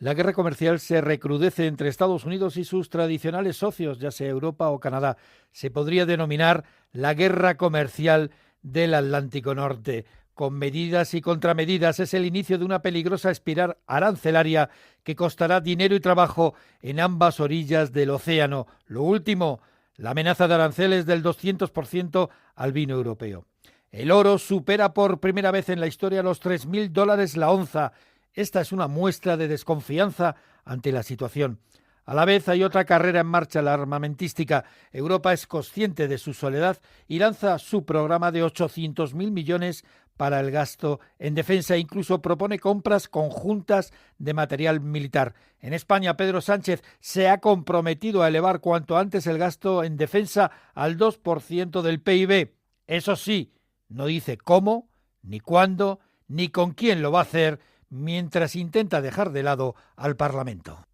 La guerra comercial se recrudece entre Estados Unidos y sus tradicionales socios, ya sea Europa o Canadá. Se podría denominar la guerra comercial del Atlántico Norte. Con medidas y contramedidas es el inicio de una peligrosa espiral arancelaria que costará dinero y trabajo en ambas orillas del océano. Lo último, la amenaza de aranceles del 200% al vino europeo. El oro supera por primera vez en la historia los $3.000 la onza. Esta es una muestra de desconfianza ante la situación. A la vez hay otra carrera en marcha, la armamentística. Europa es consciente de su soledad y lanza su programa de 800.000 millones para el gasto en defensa. Incluso propone compras conjuntas de material militar. En España, Pedro Sánchez se ha comprometido a elevar cuanto antes el gasto en defensa al 2% del PIB. Eso sí, no dice cómo, ni cuándo, ni con quién lo va a hacer, mientras intenta dejar de lado al Parlamento.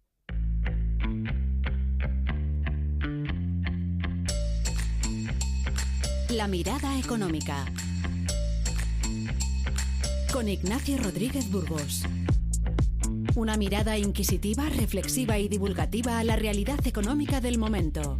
La mirada económica. Con Ignacio Rodríguez Burgos. Una mirada inquisitiva, reflexiva y divulgativa a la realidad económica del momento.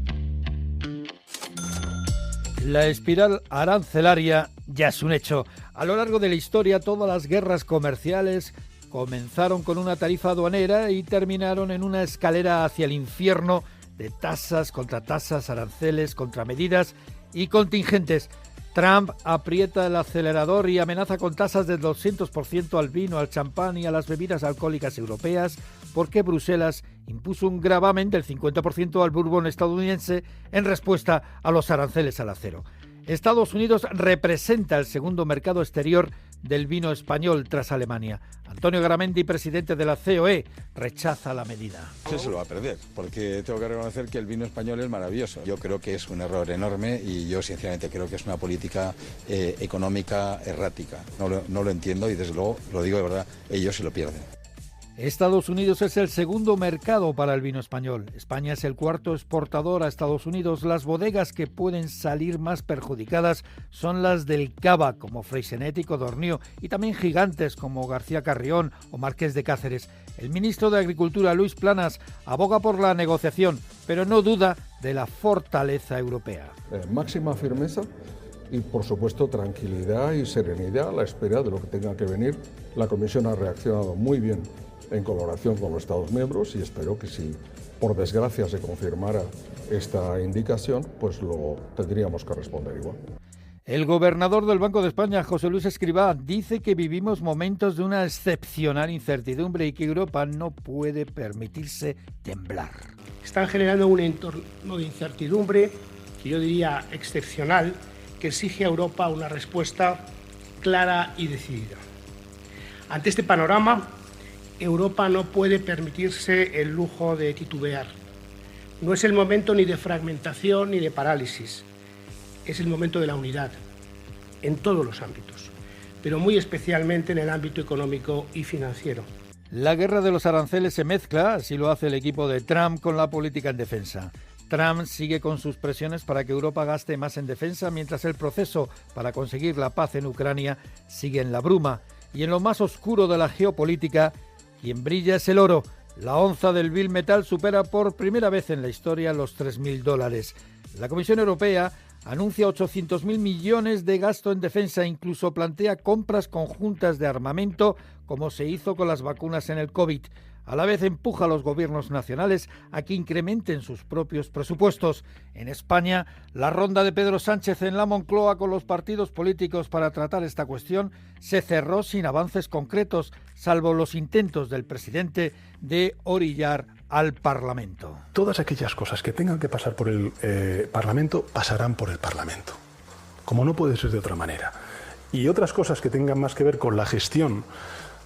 La espiral arancelaria ya es un hecho. A lo largo de la historia, todas las guerras comerciales comenzaron con una tarifa aduanera y terminaron en una escalera hacia el infierno de tasas, contratasas, aranceles, contramedidas y contingentes. Trump aprieta el acelerador y amenaza con tasas del 200% al vino, al champán y a las bebidas alcohólicas europeas, porque Bruselas impuso un gravamen del 50% al bourbon estadounidense en respuesta a los aranceles al acero. Estados Unidos representa el segundo mercado exterior del vino español tras Alemania. Antonio Garamendi, presidente de la COE, rechaza la medida. Se lo va a perder, porque tengo que reconocer que el vino español es maravilloso. Yo creo que es un error enorme y yo sinceramente creo que es una política económica errática. No lo entiendo y desde luego, lo digo de verdad, ellos se lo pierden. Estados Unidos es el segundo mercado para el vino español. España es el cuarto exportador a Estados Unidos. Las bodegas que pueden salir más perjudicadas son las del Cava, como Freixenet y Codorníu, y también gigantes como García Carrión o Marqués de Cáceres. El ministro de Agricultura, Luis Planas, aboga por la negociación, pero no duda de la fortaleza europea. Máxima firmeza y, por supuesto, tranquilidad y serenidad a la espera de lo que tenga que venir. La Comisión ha reaccionado muy bien en colaboración con los Estados miembros y espero que si por desgracia se confirmara esta indicación, pues lo tendríamos que responder igual. El gobernador del Banco de España, José Luis Escrivá, dice que vivimos momentos de una excepcional incertidumbre y que Europa no puede permitirse temblar. Están generando un entorno de incertidumbre que yo diría excepcional, que exige a Europa una respuesta clara y decidida. Ante este panorama, Europa no puede permitirse el lujo de titubear. No es el momento ni de fragmentación ni de parálisis. Es el momento de la unidad, en todos los ámbitos, pero muy especialmente en el ámbito económico y financiero. La guerra de los aranceles se mezcla, así lo hace el equipo de Trump, con la política en defensa. Trump sigue con sus presiones para que Europa gaste más en defensa, mientras el proceso para conseguir la paz en Ucrania sigue en la bruma. Y en lo más oscuro de la geopolítica, quien brilla es el oro. La onza del vil metal supera por primera vez en la historia los $3.000. La Comisión Europea anuncia 800.000 millones de gasto en defensa, incluso plantea compras conjuntas de armamento, como se hizo con las vacunas en el COVID. A la vez empuja a los gobiernos nacionales a que incrementen sus propios presupuestos. En España, la ronda de Pedro Sánchez en la Moncloa con los partidos políticos para tratar esta cuestión se cerró sin avances concretos, salvo los intentos del presidente de orillar al Parlamento. Todas aquellas cosas que tengan que pasar por el Parlamento pasarán por el Parlamento, como no puede ser de otra manera. Y otras cosas que tengan más que ver con la gestión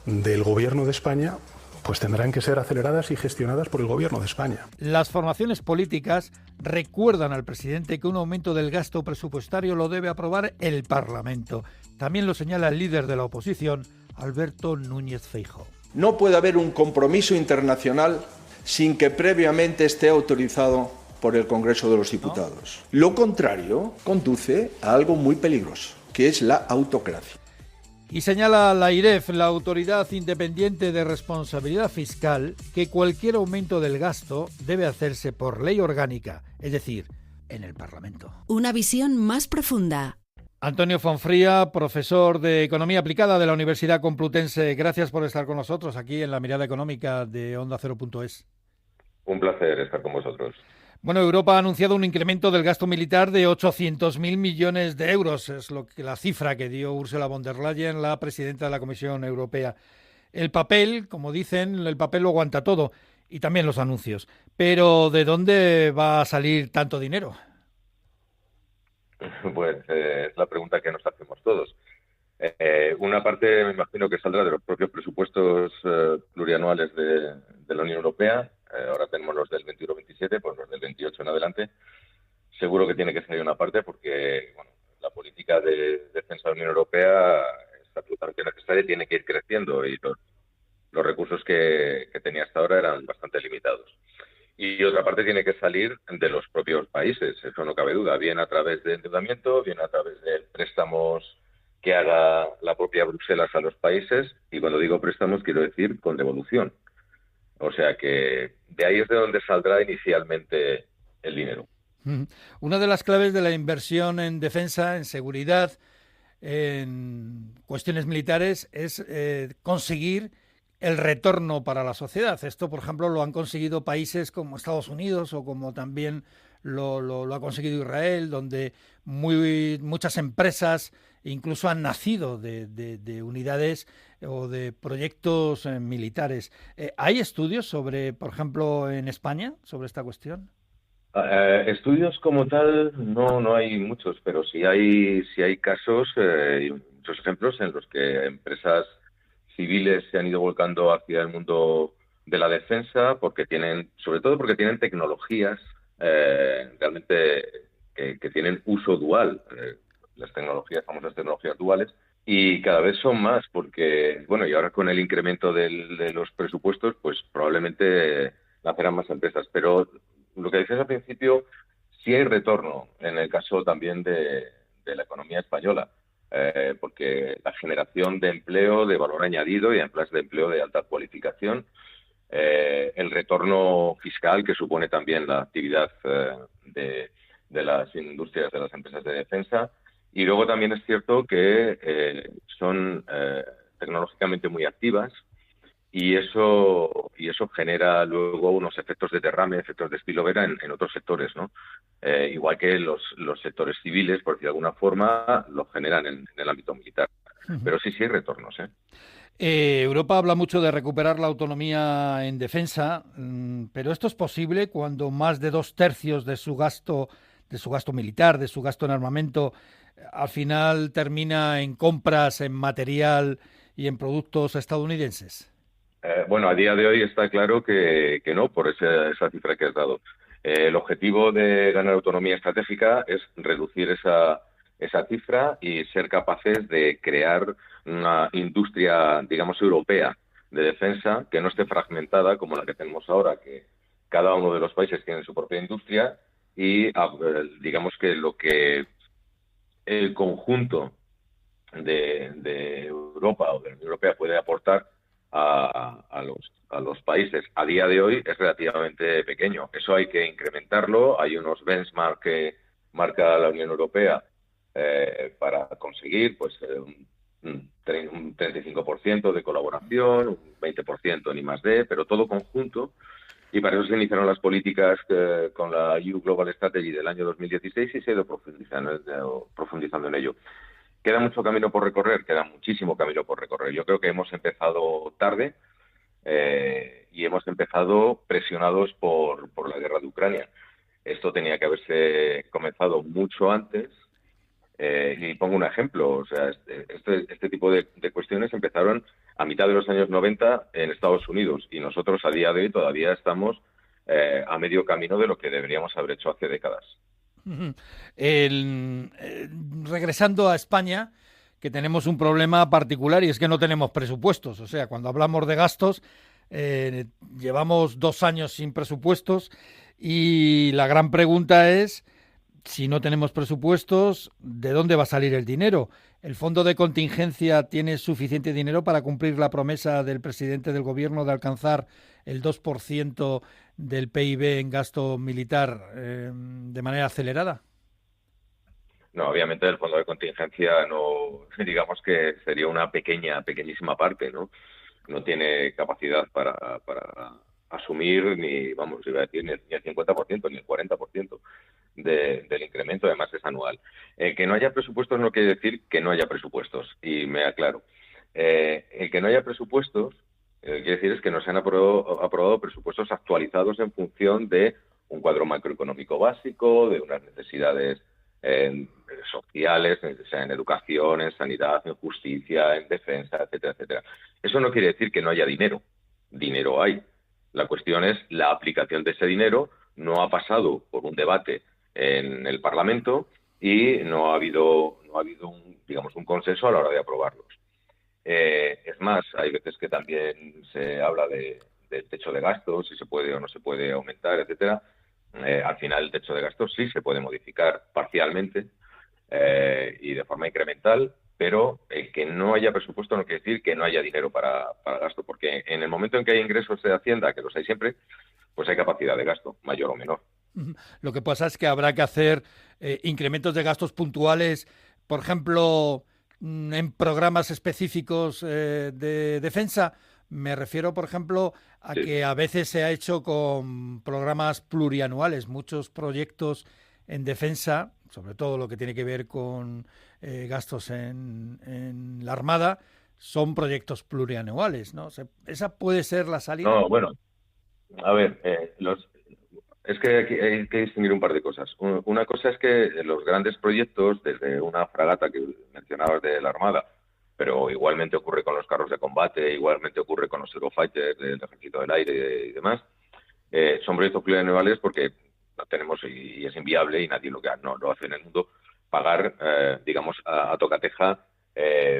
del Gobierno de España, pues tendrán que ser aceleradas y gestionadas por el Gobierno de España. Las formaciones políticas recuerdan al presidente que un aumento del gasto presupuestario lo debe aprobar el Parlamento. También lo señala el líder de la oposición, Alberto Núñez Feijóo. No puede haber un compromiso internacional sin que previamente esté autorizado por el Congreso de los Diputados. Lo contrario conduce a algo muy peligroso, que es la autocracia. Y señala la AIREF, la Autoridad Independiente de Responsabilidad Fiscal, que cualquier aumento del gasto debe hacerse por ley orgánica, es decir, en el Parlamento. Una visión más profunda. Antonio Fonfría, profesor de Economía Aplicada de la Universidad Complutense, gracias por estar con nosotros aquí en la mirada económica de Onda Cero.es. Un placer estar con vosotros. Bueno, Europa ha anunciado un incremento del gasto militar de 800.000 millones de euros. Es la cifra que dio Ursula von der Leyen, la presidenta de la Comisión Europea. El papel, como dicen, el papel lo aguanta todo, y también los anuncios. Pero ¿de dónde va a salir tanto dinero? Pues es la pregunta que nos hacemos todos. Una parte me imagino que saldrá de los propios presupuestos plurianuales de la Unión Europea. Ahora tenemos los del 21-27, pues los del 28 en adelante. Seguro que tiene que salir una parte porque la política de defensa de la Unión Europea es absolutamente necesaria y tiene que ir creciendo, y los recursos que tenía hasta ahora eran bastante limitados. Y otra parte tiene que salir de los propios países, eso no cabe duda, bien a través de endeudamiento, bien a través de préstamos que haga la propia Bruselas a los países, y cuando digo préstamos quiero decir con devolución. O sea que de ahí es de donde saldrá inicialmente el dinero. Una de las claves de la inversión en defensa, en seguridad, en cuestiones militares, es conseguir el retorno para la sociedad. Esto, por ejemplo, lo han conseguido países como Estados Unidos, o como también lo ha conseguido Israel, donde muchas empresas incluso han nacido de unidades o de proyectos militares. ¿Hay estudios sobre, por ejemplo, en España, sobre esta cuestión? Estudios como tal no hay muchos, pero sí hay casos y muchos ejemplos en los que empresas civiles se han ido volcando hacia el mundo de la defensa sobre todo porque tienen tecnologías realmente que tienen uso dual, las famosas tecnologías duales, y cada vez son más porque, y ahora con el incremento de los presupuestos, pues probablemente nacerán más empresas. Pero lo que decías al principio, sí hay retorno en el caso también de la economía española, porque la generación de empleo de valor añadido y en plazas de empleo de alta cualificación, el retorno fiscal que supone también la actividad de las industrias, de las empresas de defensa. Y luego también es cierto que son tecnológicamente muy activas, y eso genera luego unos efectos de derrame, efectos de spillover en otros sectores, ¿no? Igual que los sectores civiles, por decir de alguna forma, lo generan en el ámbito militar. Pero sí hay retornos, Europa habla mucho de recuperar la autonomía en defensa, pero esto es posible cuando más de 2/3 de su gasto militar, de su gasto en armamento, al final termina en compras, en material y en productos estadounidenses. A día de hoy está claro que no, por esa cifra que has dado. El objetivo de ganar autonomía estratégica es reducir esa cifra y ser capaces de crear una industria, digamos, europea de defensa que no esté fragmentada como la que tenemos ahora, que cada uno de los países tiene su propia industria y digamos que el conjunto de Europa o de la Unión Europea puede aportar a los países a día de hoy es relativamente pequeño. Eso hay que incrementarlo. Hay unos benchmark que marca la Unión Europea para conseguir un 35% de colaboración, un 20% en I+D, pero todo conjunto. Y para eso se iniciaron las políticas con la EU Global Strategy del año 2016 y se ha ido profundizando en ello. Queda mucho camino por recorrer, queda muchísimo camino por recorrer. Yo creo que hemos empezado tarde y hemos empezado presionados por la guerra de Ucrania. Esto tenía que haberse comenzado mucho antes. Y pongo un ejemplo, o sea, este tipo de cuestiones empezaron a mitad de los años 90 en Estados Unidos, y nosotros a día de hoy todavía estamos a medio camino de lo que deberíamos haber hecho hace décadas. Regresando a España, que tenemos un problema particular, y es que no tenemos presupuestos. O sea, cuando hablamos de gastos, llevamos 2 años sin presupuestos, y la gran pregunta es Si no tenemos presupuestos, ¿de dónde va a salir el dinero? ¿El fondo de contingencia tiene suficiente dinero para cumplir la promesa del presidente del gobierno de alcanzar el 2% del PIB en gasto militar de manera acelerada? No, obviamente el fondo de contingencia no, digamos que sería una pequeñísima parte, ¿no? No tiene capacidad para asumir ni, vamos, iba a decir, ni el 50% ni el 40% del incremento, además es anual. Que no haya presupuestos no quiere decir que no haya presupuestos, y me aclaro. El que no haya presupuestos quiere decir es que no se han aprobado presupuestos actualizados en función de un cuadro macroeconómico básico, de unas necesidades sociales, sea en educación, en sanidad, en justicia, en defensa, etcétera, etcétera. Eso no quiere decir que no haya dinero. Dinero hay. La cuestión es la aplicación de ese dinero. No ha pasado por un debate en el Parlamento y no ha habido un consenso a la hora de aprobarlos. Es más, hay veces que también se habla del techo de gastos, si se puede o no se puede aumentar, etcétera. Al final el techo de gastos sí se puede modificar parcialmente y de forma incremental, pero el que no haya presupuesto no quiere decir que no haya dinero para gasto, porque en el momento en que hay ingresos de Hacienda, que los hay siempre, pues hay capacidad de gasto, mayor o menor. Lo que pasa es que habrá que hacer incrementos de gastos puntuales, por ejemplo, en programas específicos de defensa. Me refiero, por ejemplo, a que a veces se ha hecho con programas plurianuales, muchos proyectos en defensa, sobre todo lo que tiene que ver con gastos en la Armada, son proyectos plurianuales, ¿no? ¿Esa puede ser la salida? No, bueno, a ver, es que hay que distinguir un par de cosas. Una cosa es que los grandes proyectos, desde una fragata que mencionabas de la Armada, pero igualmente ocurre con los carros de combate, igualmente ocurre con los Eurofighters del Ejército del Aire y demás. Son proyectos plurianuales porque no tenemos, y es inviable, y nadie no lo hace en el mundo, pagar, digamos, a tocateja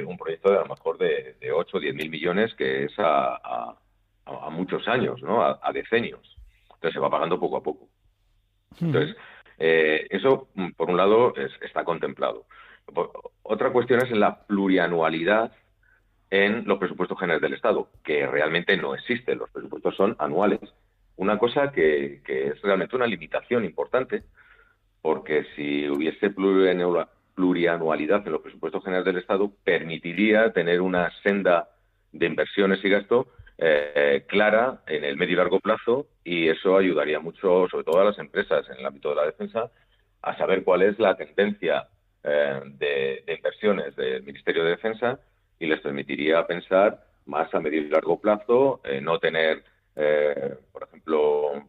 un proyecto de a lo mejor de 8 o 10 mil millones, que es a muchos años, ¿no? A decenios. Entonces se va pagando poco a poco. Entonces, eso, por un lado, está contemplado. Otra cuestión es la plurianualidad en los presupuestos generales del Estado, que realmente no existe. Los presupuestos son anuales. Una cosa que es realmente una limitación importante, porque si hubiese plurianualidad en los presupuestos generales del Estado, permitiría tener una senda de inversiones y gasto clara en el medio y largo plazo, y eso ayudaría mucho, sobre todo a las empresas en el ámbito de la defensa, a saber cuál es la tendencia de inversiones del Ministerio de Defensa, y les permitiría pensar más a medio y largo plazo, no tener, por ejemplo,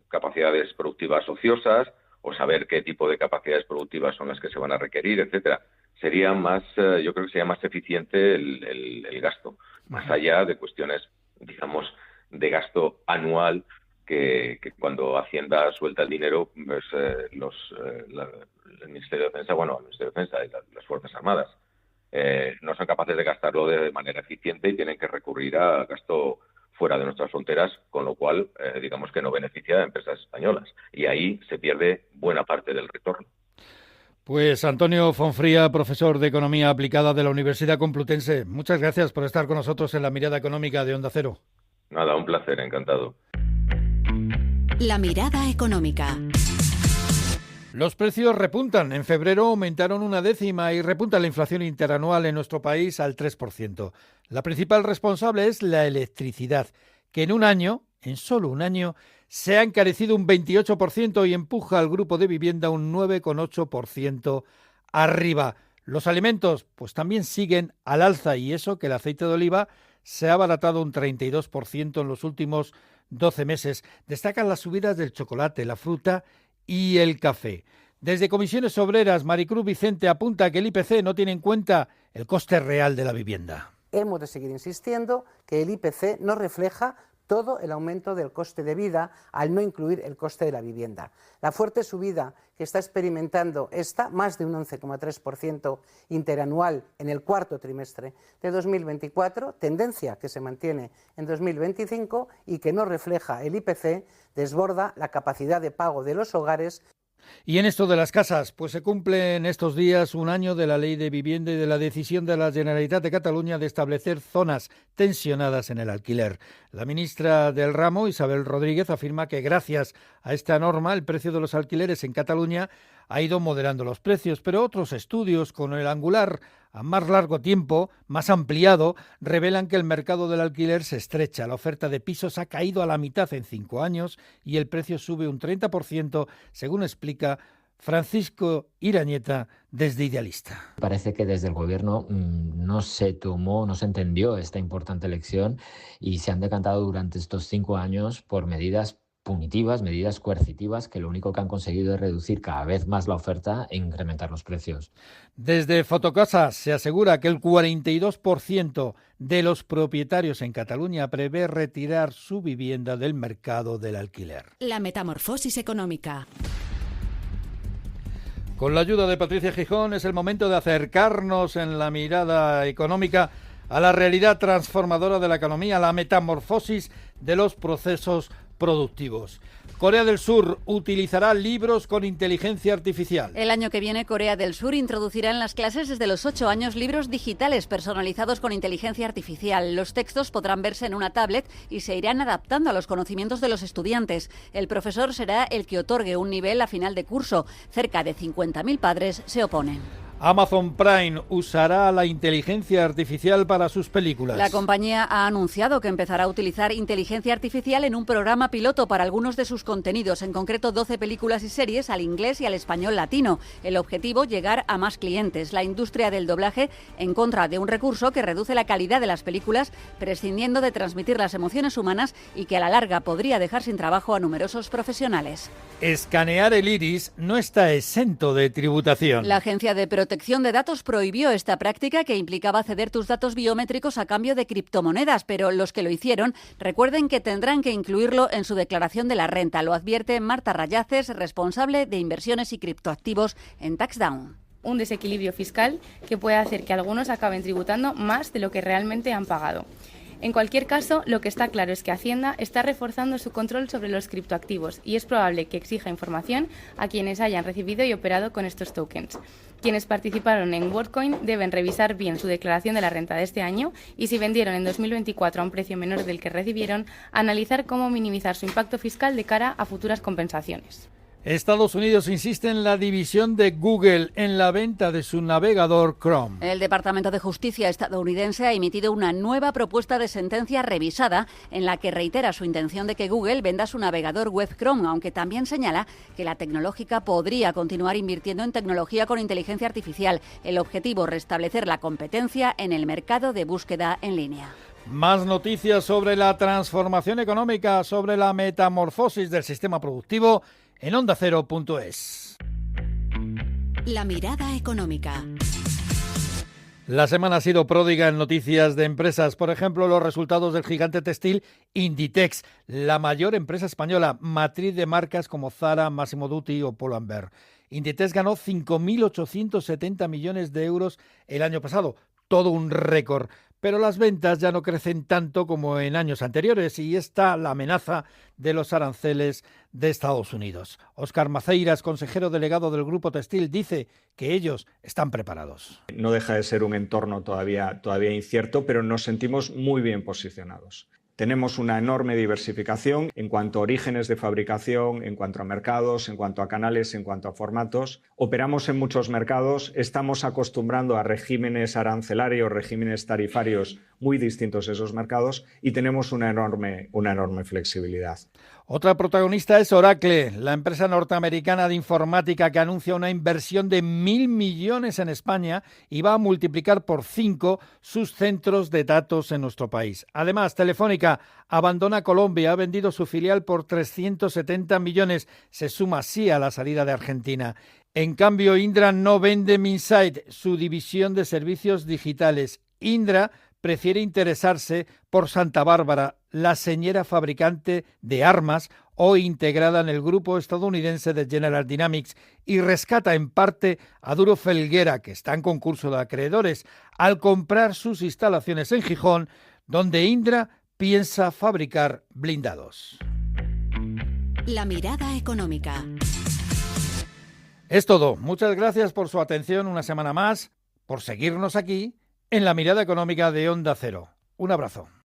capacidades productivas ociosas, o saber qué tipo de capacidades productivas son las que se van a requerir, etcétera. Sería más, yo creo que sería más eficiente el gasto, más allá de cuestiones, digamos, de gasto anual, que cuando Hacienda suelta el dinero, pues el Ministerio de Defensa, el Ministerio de Defensa y las Fuerzas Armadas no son capaces de gastarlo de manera eficiente y tienen que recurrir a gasto fuera de nuestras fronteras, con lo cual, digamos que no beneficia a empresas españolas. Y ahí se pierde buena parte del retorno. Pues Antonio Fonfría, profesor de Economía Aplicada de la Universidad Complutense, muchas gracias por estar con nosotros en La Mirada Económica de Onda Cero. Nada, un placer, encantado. La Mirada Económica. Los precios repuntan. En febrero aumentaron 1/10 y repunta la inflación interanual en nuestro país al 3%. La principal responsable es la electricidad, que en solo un año, se ha encarecido un 28% y empuja al grupo de vivienda un 9,8% arriba. Los alimentos, pues también siguen al alza, y eso que el aceite de oliva se ha abaratado un 32% en los últimos 12 meses. Destacan las subidas del chocolate, la fruta y el café. Desde Comisiones Obreras, Maricruz Vicente apunta que el IPC no tiene en cuenta el coste real de la vivienda. Hemos de seguir insistiendo que el IPC no refleja todo el aumento del coste de vida al no incluir el coste de la vivienda. La fuerte subida que está experimentando más de un 11,3% interanual en el cuarto trimestre de 2024, tendencia que se mantiene en 2025 y que no refleja el IPC, desborda la capacidad de pago de los hogares. Y en esto de las casas, pues se cumple en estos días un año de la Ley de Vivienda y de la decisión de la Generalitat de Cataluña de establecer zonas tensionadas en el alquiler. La ministra del ramo, Isabel Rodríguez, afirma que gracias a esta norma el precio de los alquileres en Cataluña ha ido moderando los precios, pero otros estudios con el angular a más largo tiempo, más ampliado, revelan que el mercado del alquiler se estrecha. La oferta de pisos ha caído a la mitad en 5 años y el precio sube un 30%, según explica Francisco Irañeta desde Idealista. Parece que desde el gobierno no se entendió esta importante elección y se han decantado durante estos 5 años por medidas punitivas, medidas coercitivas, que lo único que han conseguido es reducir cada vez más la oferta e incrementar los precios. Desde Fotocasa se asegura que el 42% de los propietarios en Cataluña prevé retirar su vivienda del mercado del alquiler. La metamorfosis económica. Con la ayuda de Patricia Gijón es el momento de acercarnos en la mirada económica a la realidad transformadora de la economía, la metamorfosis de los procesos productivos. Corea del Sur utilizará libros con inteligencia artificial. El año que viene, Corea del Sur introducirá en las clases desde los 8 años libros digitales personalizados con inteligencia artificial. Los textos podrán verse en una tablet y se irán adaptando a los conocimientos de los estudiantes. El profesor será el que otorgue un nivel a final de curso. Cerca de 50.000 padres se oponen. Amazon Prime usará la inteligencia artificial para sus películas. La compañía ha anunciado que empezará a utilizar inteligencia artificial en un programa piloto para algunos de sus contenidos, en concreto 12 películas y series al inglés y al español latino. El objetivo, llegar a más clientes. La industria del doblaje en contra de un recurso que reduce la calidad de las películas, prescindiendo de transmitir las emociones humanas y que a la larga podría dejar sin trabajo a numerosos profesionales. Escanear el iris no está exento de tributación. La Agencia de Protección de Datos prohibió esta práctica que implicaba ceder tus datos biométricos a cambio de criptomonedas, pero los que lo hicieron recuerden que tendrán que incluirlo en su declaración de la renta. Lo advierte Marta Rayaces, responsable de inversiones y criptoactivos en TaxDown. Un desequilibrio fiscal que puede hacer que algunos acaben tributando más de lo que realmente han pagado. En cualquier caso, lo que está claro es que Hacienda está reforzando su control sobre los criptoactivos y es probable que exija información a quienes hayan recibido y operado con estos tokens. Quienes participaron en WorldCoin deben revisar bien su declaración de la renta de este año y si vendieron en 2024 a un precio menor del que recibieron, analizar cómo minimizar su impacto fiscal de cara a futuras compensaciones. Estados Unidos insiste en la división de Google en la venta de su navegador Chrome. El Departamento de Justicia estadounidense ha emitido una nueva propuesta de sentencia revisada en la que reitera su intención de que Google venda su navegador web Chrome, aunque también señala que la tecnológica podría continuar invirtiendo en tecnología con inteligencia artificial. El objetivo, restablecer la competencia en el mercado de búsqueda en línea. Más noticias sobre la transformación económica, sobre la metamorfosis del sistema productivo en OndaCero.es. La mirada económica. La semana ha sido pródiga en noticias de empresas. Por ejemplo, los resultados del gigante textil Inditex, la mayor empresa española, matriz de marcas como Zara, Massimo Dutti o Pull&Bear. Inditex ganó 5.870 millones de euros el año pasado, todo un récord. Pero las ventas ya no crecen tanto como en años anteriores y está la amenaza de los aranceles de Estados Unidos. Óscar Maceiras, consejero delegado del Grupo Textil, dice que ellos están preparados. No deja de ser un entorno todavía incierto, pero nos sentimos muy bien posicionados. Tenemos una enorme diversificación en cuanto a orígenes de fabricación, en cuanto a mercados, en cuanto a canales, en cuanto a formatos. Operamos en muchos mercados, estamos acostumbrando a regímenes arancelarios, regímenes tarifarios muy distintos a esos mercados y tenemos una enorme flexibilidad. Otra protagonista es Oracle, la empresa norteamericana de informática que anuncia una inversión de 1.000 millones en España y va a multiplicar por 5 sus centros de datos en nuestro país. Además, Telefónica abandona Colombia, ha vendido su filial por 370 millones, se suma así a la salida de Argentina. En cambio, Indra no vende Minsight, su división de servicios digitales. Indra prefiere interesarse por Santa Bárbara, la señera fabricante de armas hoy integrada en el grupo estadounidense de General Dynamics, y rescata en parte a Duro Felguera, que está en concurso de acreedores, al comprar sus instalaciones en Gijón, donde Indra piensa fabricar blindados. La mirada económica. Es todo. Muchas gracias por su atención una semana más, por seguirnos aquí en La Mirada Económica de Onda Cero. Un abrazo.